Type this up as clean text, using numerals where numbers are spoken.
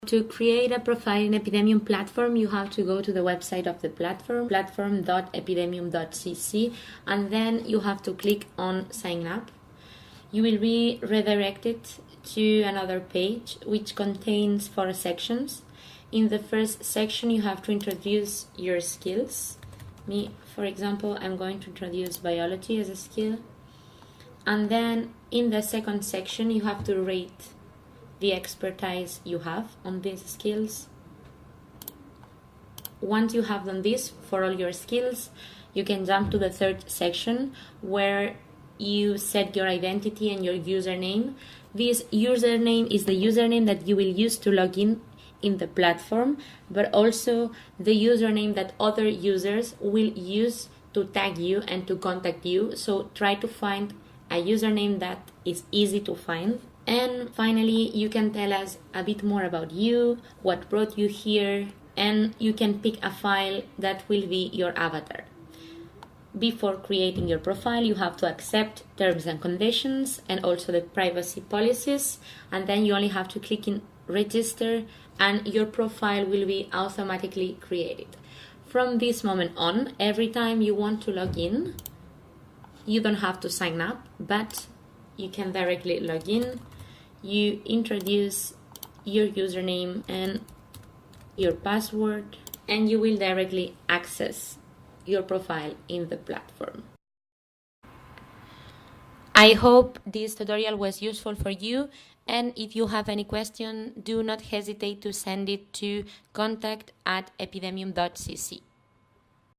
To create a profile in Epidemium platform, you have to go to the website of the platform, platform.epidemium.cc, and then you have to click on sign up. You will be redirected to another page which contains 4 sections. In the first section, you have to introduce your skills. Me, for example, I'm going to introduce biology as a skill. And then in the second section, you have to rate the expertise you have on these skills. Once you have done this for all your skills, you can jump to the third section where you set your identity and your username. This username is the username that you will use to log in the platform, but also the username that other users will use to tag you and to contact you. So try to find a username that is easy to find. And finally, you can tell us a bit more about you, what brought you here, and you can pick a file that will be your avatar. Before creating your profile, you have to accept terms and conditions and also the privacy policies, and then you only have to click in register and your profile will be automatically created. From this moment on, every time you want to log in, you don't have to sign up, but you can directly log in. You introduce your username and your password, and you will directly access your profile in the platform. I hope this tutorial was useful for you, and if you have any question, do not hesitate to send it to contact@epidemium.cc.